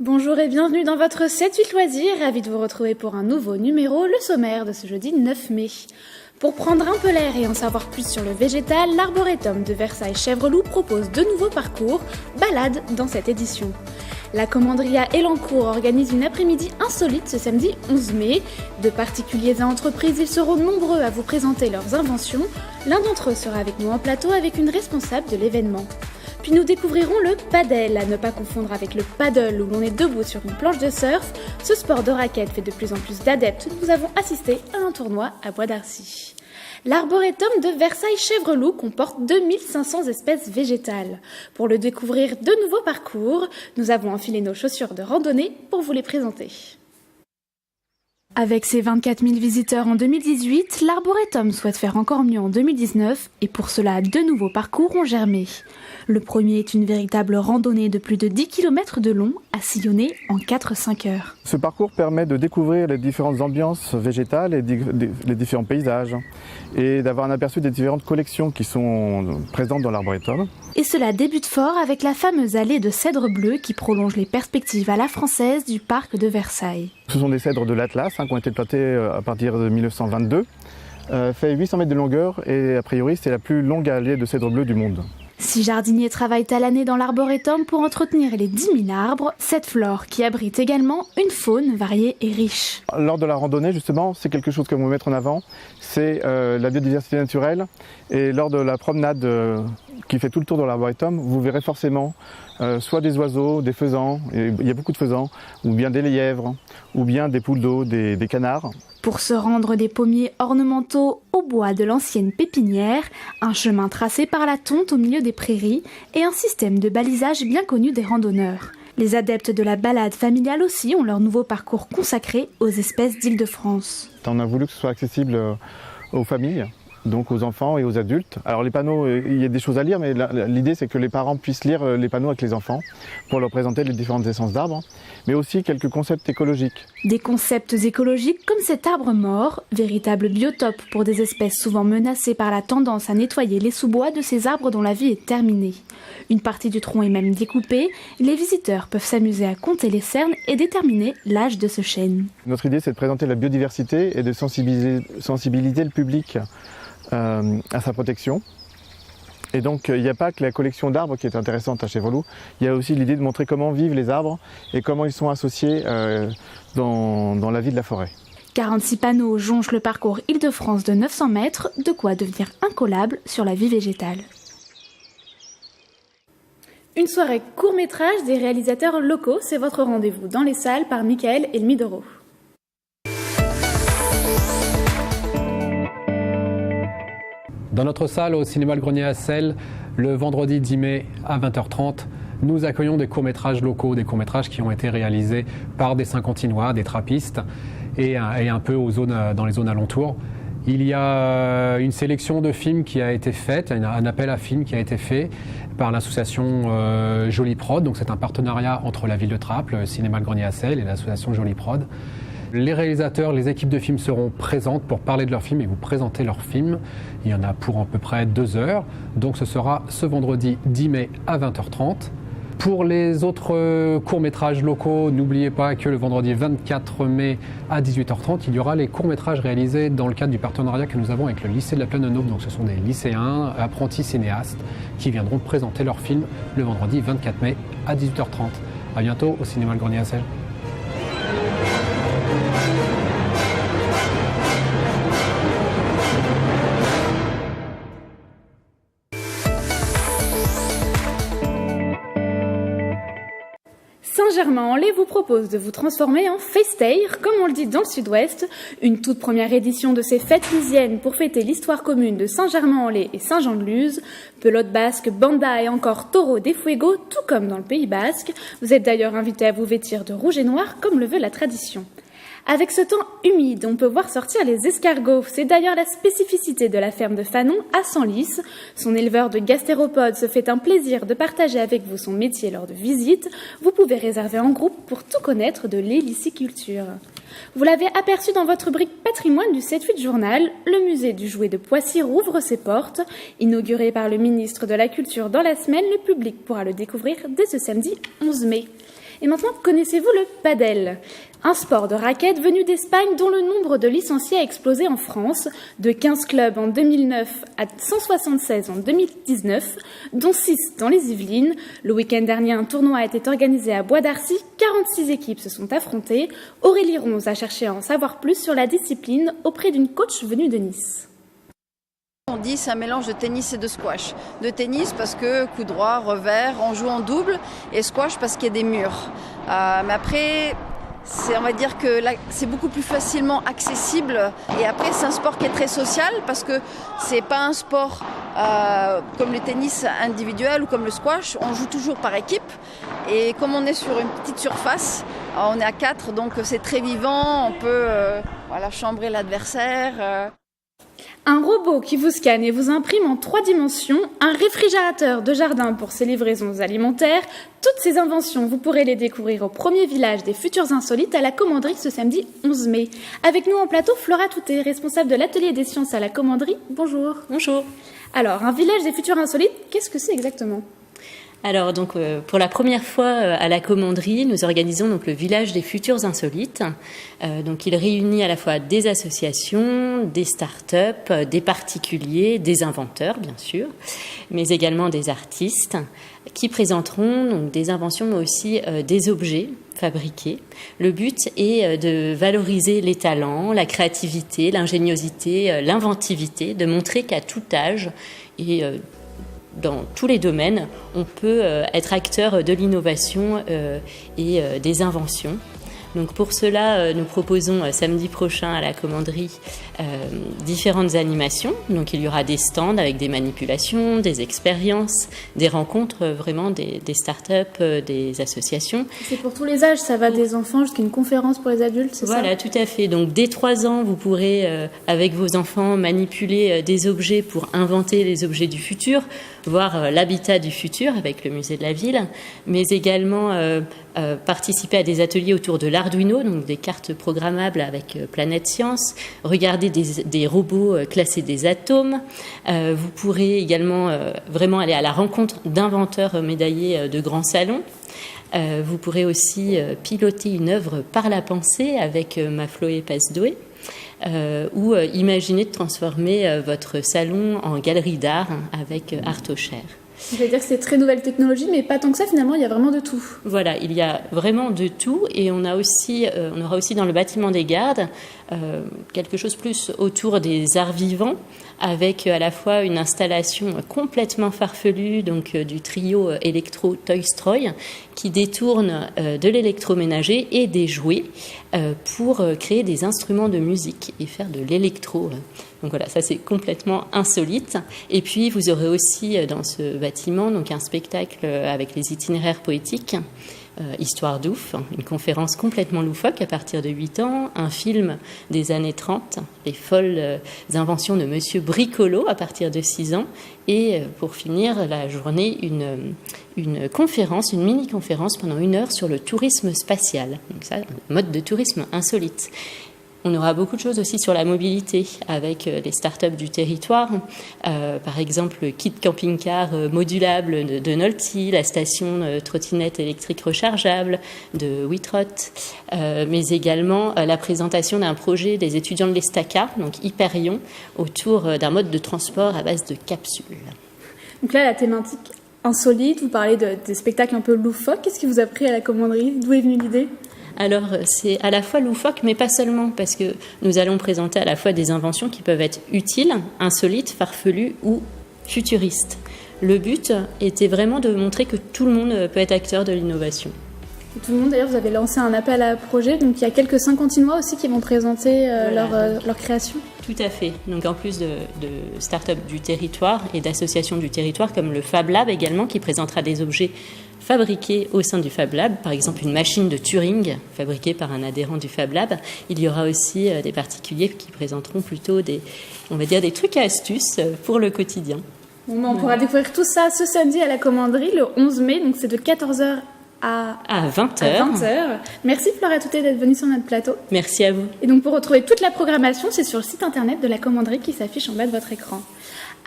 Bonjour et bienvenue dans votre 7-8 loisirs, ravi de vous retrouver pour un nouveau numéro, le sommaire de ce jeudi 9 mai. Pour prendre un peu l'air et en savoir plus sur le végétal, l'Arboretum de Versailles-Chèvreloup propose de nouveaux parcours, balades dans cette édition. La commanderia Elancourt organise une après-midi insolite ce samedi 11 mai. De particuliers à entreprises, ils seront nombreux à vous présenter leurs inventions. L'un d'entre eux sera avec nous en plateau avec une responsable de l'événement. Puis nous découvrirons le padel, à ne pas confondre avec le paddle où l'on est debout sur une planche de surf. Ce sport de raquette fait de plus en plus d'adeptes. Nous avons assisté à un tournoi à Bois d'Arcy. L'Arboretum de Versailles-Chèvreloup comporte 2500 espèces végétales. Pour le découvrir de nouveaux parcours, nous avons enfilé nos chaussures de randonnée pour vous les présenter. Avec ses 24 000 visiteurs en 2018, l'Arboretum souhaite faire encore mieux en 2019 et pour cela, deux nouveaux parcours ont germé. Le premier est une véritable randonnée de plus de 10 km de long à sillonner en 4-5 heures. Ce parcours permet de découvrir les différentes ambiances végétales et les différents paysages et d'avoir un aperçu des différentes collections qui sont présentes dans l'Arboretum. Et cela débute fort avec la fameuse allée de cèdres bleus qui prolonge les perspectives à la française du parc de Versailles. Ce sont des cèdres de l'Atlas qui ont été plantés à partir de 1922. Fait 800 mètres de longueur et a priori c'est la plus longue allée de cèdres bleus du monde. 6 jardiniers travaillent à l'année dans l'Arboretum pour entretenir les 10 000 arbres, cette flore qui abrite également une faune variée et riche. Lors de la randonnée, justement, c'est quelque chose que l'on veut mettre en avant, c'est la biodiversité naturelle. Et lors de la promenade qui fait tout le tour de l'Arboretum, vous verrez forcément soit des oiseaux, des faisans, et il y a beaucoup de faisans, ou bien des lièvres, ou bien des poules d'eau, des canards. Pour se rendre des pommiers ornementaux au bois de l'ancienne pépinière, un chemin tracé par la tonte au milieu des prairies et un système de balisage bien connu des randonneurs. Les adeptes de la balade familiale aussi ont leur nouveau parcours consacré aux espèces d'Île-de-France. On a voulu que ce soit accessible aux familles, donc aux enfants et aux adultes. Alors les panneaux, il y a des choses à lire, mais l'idée c'est que les parents puissent lire les panneaux avec les enfants pour leur présenter les différentes essences d'arbres, mais aussi quelques concepts écologiques. Des concepts écologiques comme cet arbre mort, véritable biotope pour des espèces souvent menacées par la tendance à nettoyer les sous-bois de ces arbres dont la vie est terminée. Une partie du tronc est même découpée, les visiteurs peuvent s'amuser à compter les cernes et déterminer l'âge de ce chêne. Notre idée c'est de présenter la biodiversité et de sensibiliser le public à sa protection. Et donc il n'y a pas que la collection d'arbres qui est intéressante à Chèvreloup, il y a aussi l'idée de montrer comment vivent les arbres et comment ils sont associés dans la vie de la forêt. 46 panneaux jonchent le parcours Île-de-France de 900 mètres, de quoi devenir incollable sur la vie végétale. Une soirée court-métrage des réalisateurs locaux, c'est votre rendez-vous dans les salles par Michael Elmidoro. Dans notre salle au cinéma Le Grenier à Sel, le vendredi 10 mai à 20h30, nous accueillons des courts-métrages locaux, des courts-métrages qui ont été réalisés par des Saint-Quentinois, des trappistes et un peu dans les zones alentours. Il y a une sélection de films qui a été faite, un appel à films qui a été fait par l'association Jolie Prod. Donc c'est un partenariat entre la ville de Trappes, le cinéma Le Grenier à Sel et l'association Jolie Prod. Les réalisateurs, les équipes de films seront présentes pour parler de leurs films et vous présenter leurs films. Il y en a pour à peu près 2 heures. Donc ce sera ce vendredi 10 mai à 20h30. Pour les autres courts-métrages locaux, n'oubliez pas que le vendredi 24 mai à 18h30, il y aura les courts-métrages réalisés dans le cadre du partenariat que nous avons avec le lycée de la Plaine-Neuve. Donc ce sont des lycéens, apprentis cinéastes qui viendront présenter leurs films le vendredi 24 mai à 18h30. À bientôt au cinéma Le Grenier à Sel. Saint-Germain-en-Laye vous propose de vous transformer en festaire, comme on le dit dans le sud-ouest, une toute première édition de ces fêtes lisiennes pour fêter l'histoire commune de Saint-Germain-en-Laye et Saint-Jean-de-Luz, pelote basque, banda et encore taureau des fuego, tout comme dans le Pays basque. Vous êtes d'ailleurs invité à vous vêtir de rouge et noir comme le veut la tradition. Avec ce temps humide, on peut voir sortir les escargots. C'est d'ailleurs la spécificité de la ferme de Fanon à Senlis. Son éleveur de gastéropodes se fait un plaisir de partager avec vous son métier lors de visites. Vous pouvez réserver en groupe pour tout connaître de l'héliciculture. Vous l'avez aperçu dans votre rubrique patrimoine du 7-8 journal, le musée du jouet de Poissy rouvre ses portes. Inauguré par le ministre de la Culture dans la semaine, le public pourra le découvrir dès ce samedi 11 mai. Et maintenant, connaissez-vous le padel ? Un sport de raquette venu d'Espagne dont le nombre de licenciés a explosé en France, de 15 clubs en 2009 à 176 en 2019, dont 6 dans les Yvelines. Le week-end dernier, un tournoi a été organisé à Bois d'Arcy, 46 équipes se sont affrontées. Aurélie Ronze a cherché à en savoir plus sur la discipline auprès d'une coach venue de Nice. On dit c'est un mélange de tennis et de squash. De tennis parce que coup droit, revers, on joue en double, et squash parce qu'il y a des murs. Mais après, on va dire que là, c'est beaucoup plus facilement accessible. Et après, c'est un sport qui est très social parce que c'est pas un sport comme le tennis individuel ou comme le squash. On joue toujours par équipe. Et comme on est sur une petite surface, on est à 4, donc c'est très vivant. On peut chambrer l'adversaire. Un robot qui vous scanne et vous imprime en 3 dimensions, un réfrigérateur de jardin pour ses livraisons alimentaires. Toutes ces inventions, vous pourrez les découvrir au premier village des Futurs Insolites à la Commanderie ce samedi 11 mai. Avec nous en plateau, Flora Toutet, responsable de l'atelier des sciences à la Commanderie. Bonjour. Bonjour. Alors, un village des Futurs Insolites, qu'est-ce que c'est exactement ? Alors donc pour la première fois à la Commanderie, nous organisons donc le village des Futurs Insolites. Donc il réunit à la fois des associations, des start-up, des particuliers, des inventeurs bien sûr, mais également des artistes qui présenteront donc des inventions mais aussi des objets fabriqués. Le but est de valoriser les talents, la créativité, l'ingéniosité, l'inventivité, de montrer qu'à tout âge et dans tous les domaines, on peut être acteur de l'innovation et des inventions. Donc pour cela, nous proposons samedi prochain à la Commanderie différentes animations. Donc il y aura des stands avec des manipulations, des expériences, des rencontres vraiment des start-up, des associations. C'est pour tous les âges, ça va des enfants jusqu'à une conférence pour les adultes, c'est ça ? Voilà, tout à fait. Donc dès 3 ans, vous pourrez avec vos enfants manipuler des objets pour inventer les objets du futur, voir l'habitat du futur avec le musée de la ville, mais également participer à des ateliers autour de l'Arduino, donc des cartes programmables avec Planète Science, regarder des robots classer des atomes. Vous pourrez également vraiment aller à la rencontre d'inventeurs médaillés de grands salons. Vous pourrez aussi piloter une œuvre par la pensée avec Mafloé Pasdoué. Ou imaginer de transformer votre salon en galerie d'art avec Artocher. Je vais dire que c'est très nouvelle technologie, mais pas tant que ça, finalement, il y a vraiment de tout. Voilà, il y a vraiment de tout, et on aura aussi dans le bâtiment des gardes quelque chose plus autour des arts vivants, avec à la fois une installation complètement farfelue, donc du trio électro Toy Stroy, qui détourne de l'électroménager et des jouets pour créer des instruments de musique et faire de l'électro. Donc voilà, ça c'est complètement insolite. Et puis vous aurez aussi dans ce bâtiment donc un spectacle avec les itinéraires poétiques, Histoire d'ouf, une conférence complètement loufoque à partir de 8 ans, un film des années 30, les folles inventions de Monsieur Bricolo à partir de 6 ans, et pour finir la journée, une conférence, une mini-conférence pendant 1 heure sur le tourisme spatial. Donc ça, un mode de tourisme insolite. On aura beaucoup de choses aussi sur la mobilité avec les start-up du territoire. Par exemple, le kit camping-car modulable de Nolty, la station trottinette électrique rechargeable de Witrot, mais également la présentation d'un projet des étudiants de l'Estaca, donc Hyperion, autour d'un mode de transport à base de capsules. Donc là, la thématique insolite, vous parlez des spectacles un peu loufoques. Qu'est-ce qui vous a pris à la Commanderie ? D'où est venue l'idée ? Alors, c'est à la fois loufoque, mais pas seulement, parce que nous allons présenter à la fois des inventions qui peuvent être utiles, insolites, farfelues ou futuristes. Le but était vraiment de montrer que tout le monde peut être acteur de l'innovation. Et tout le monde, d'ailleurs, vous avez lancé un appel à projet, donc il y a quelques 50 Intinois aussi qui vont présenter leur création. Tout à fait. Donc en plus de start-up du territoire et d'associations du territoire, comme le Fab Lab également, qui présentera des objets fabriqués au sein du Fab Lab, par exemple une machine de Turing fabriquée par un adhérent du Fab Lab. Il y aura aussi des particuliers qui présenteront plutôt des trucs et astuces pour le quotidien. Bon, on pourra découvrir tout ça ce samedi à la Commanderie, le 11 mai, donc c'est de 14h à 20h. Merci Flora Toutet d'être venue sur notre plateau. Merci à vous. Et donc pour retrouver toute la programmation, c'est sur le site internet de la commanderie qui s'affiche en bas de votre écran.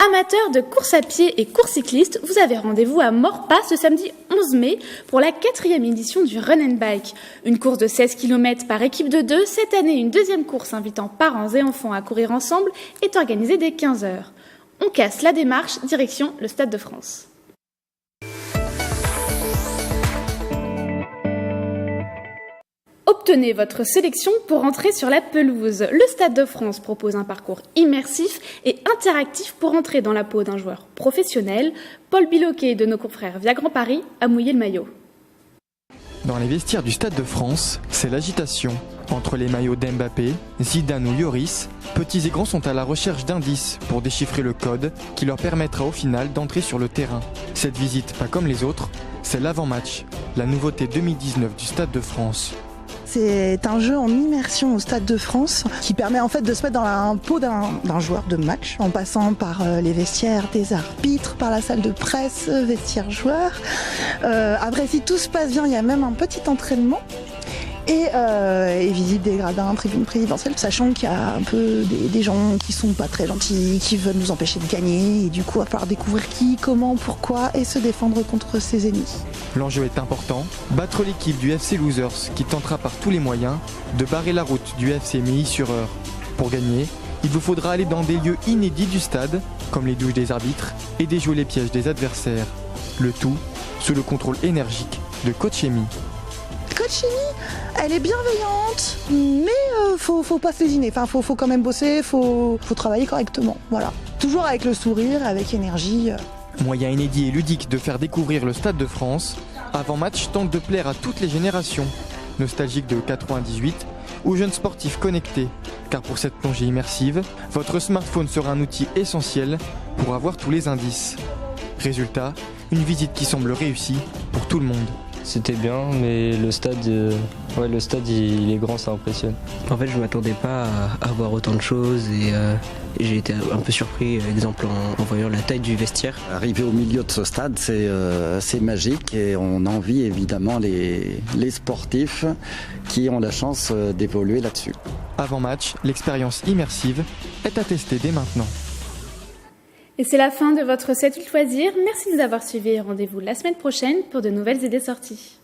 Amateurs de course à pied et course cycliste, vous avez rendez-vous à Maurepas ce samedi 11 mai pour la 4e édition du Run and Bike. Une course de 16 km par équipe de 2. Cette année, une deuxième course invitant parents et enfants à courir ensemble est organisée dès 15h. On casse la démarche, direction le Stade de France. Obtenez votre sélection pour entrer sur la pelouse. Le Stade de France propose un parcours immersif et interactif pour entrer dans la peau d'un joueur professionnel. Paul Biloquet de nos confrères Via Grand Paris a mouillé le maillot. Dans les vestiaires du Stade de France, c'est l'agitation. Entre les maillots d'Mbappé, Zidane ou Lloris, petits et grands sont à la recherche d'indices pour déchiffrer le code qui leur permettra au final d'entrer sur le terrain. Cette visite, pas comme les autres, c'est l'avant-match, la nouveauté 2019 du Stade de France. C'est un jeu en immersion au Stade de France qui permet en fait de se mettre dans la peau d'un joueur de match en passant par les vestiaires des arbitres, par la salle de presse, vestiaire joueur. Après, si tout se passe bien, il y a même un petit entraînement et visite des gradins, tribune présidentielle, sachant qu'il y a un peu des gens qui sont pas très gentils, qui veulent nous empêcher de gagner et du coup, il va falloir découvrir qui, comment, pourquoi et se défendre contre ses ennemis. L'enjeu est important, battre l'équipe du FC Losers qui tentera par tous les moyens de barrer la route du FC Milly-sur-Eure. Pour gagner, il vous faudra aller dans des lieux inédits du stade, comme les douches des arbitres, et déjouer les pièges des adversaires. Le tout sous le contrôle énergique de Coach Amy. Coach Amy, elle est bienveillante, mais faut pas se lésiner. Enfin, faut quand même bosser, faut travailler correctement. Voilà. Toujours avec le sourire, avec énergie. Moyen inédit et ludique de faire découvrir le Stade de France, Avant-Match tente de plaire à toutes les générations, nostalgiques de 98 ou jeunes sportifs connectés, car pour cette plongée immersive, votre smartphone sera un outil essentiel pour avoir tous les indices. Résultat, une visite qui semble réussie pour tout le monde. C'était bien, mais le stade il est grand, ça impressionne. En fait, je ne m'attendais pas à voir autant de choses et j'ai été un peu surpris, exemple en voyant la taille du vestiaire. Arriver au milieu de ce stade, c'est magique et on envie évidemment les sportifs qui ont la chance d'évoluer là-dessus. Avant match, l'expérience immersive est à tester dès maintenant. Et c'est la fin de votre 7-8 loisirs. Merci de nous avoir suivis et rendez-vous la semaine prochaine pour de nouvelles idées sorties.